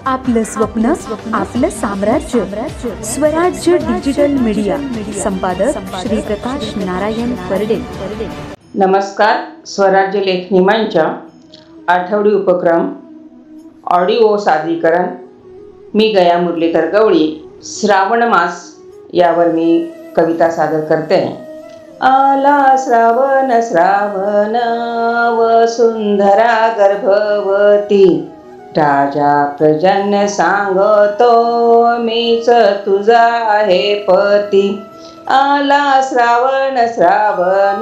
आपलं स्वप्न आपलं साम्राज्य स्वराज्य डिजिटल मीडिया संपादक श्री प्रकाश नारायण परडे। नमस्कार। स्वराज्य लेखनी मंच आठवडी उपक्रम ऑडिओ सादरीकरण मी गया मुरलीधर गवळी। श्रावण मास यावर मी कविता सादर करते। आला श्रावण श्रावण वसुंधरा गर्भवती, राजा प्रजन्य सांगतो मीच तुझा आहे पती। आला श्रावण श्रावण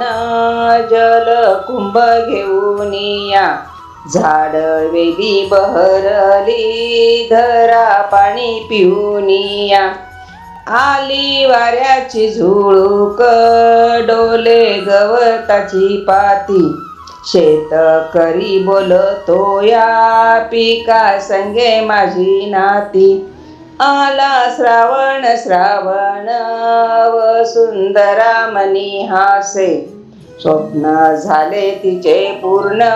जल कुंभ घेऊन या, झाड वेली बहरली धरा पाणी पिऊन या। आली वाऱ्याची झुळूक डोले गवताची पाती, शेतकरी बोलतो या पिका संगे माझी नाती। आला श्रावण श्रावण वसुंधरा मनी हासे, स्वप्न झाले तिचे पूर्ण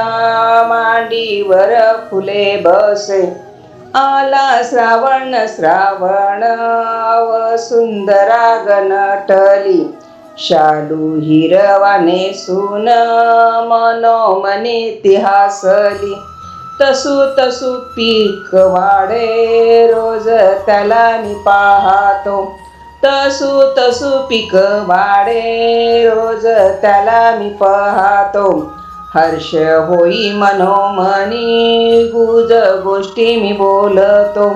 मांडीवर फुले बसे। आला श्रावण श्रावण वसुंधरा गणटली, शालू हिरवाने सून मनोमनी ती हसली। तसू तसू पीक वाढे रोज त्याला मी पाहतो, तसू तसू पीक वाढे रोज त्याला मी पाहतो। हर्ष होई मनोमनी गुज गोष्टी मी बोलतो।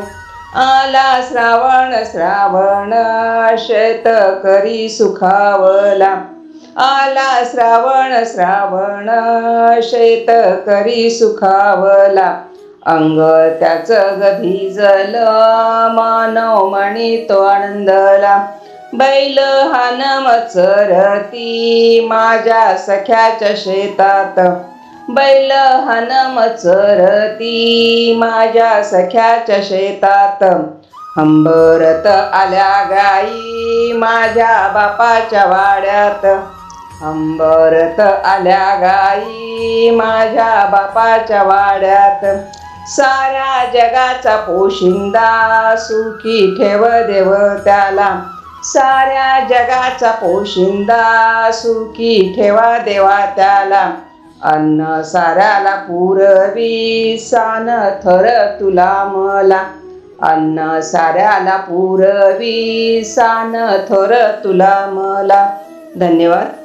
आला श्रावण श्रावण शेतकरी सुखावला, आला श्रावण श्रावण शेतकरी सुखावला। अंग त्याचं भिजल मनोमनी तो आनंदला। बैल हान मचरती माझ्या सख्याच्या शेतात, बैल हान मचरती माझ्या सख्याच्या शेतात। हंबरत आल्या गाई माझ्या बापाच्या वाड्यात, हंबरत आल्या गाई माझ्या बापाच्या वाड्यात। साऱ्या जगाचा पोशिंदा सुखी ठेव देव त्याला, साऱ्या जगाचा पोशिंदा सुखी ठेवा देवा त्याला। अन्न साऱ्याला पुरवी सान थर तुला मला, अन्न साऱ्याला पुरवी सान थर तुला मला। धन्यवाद।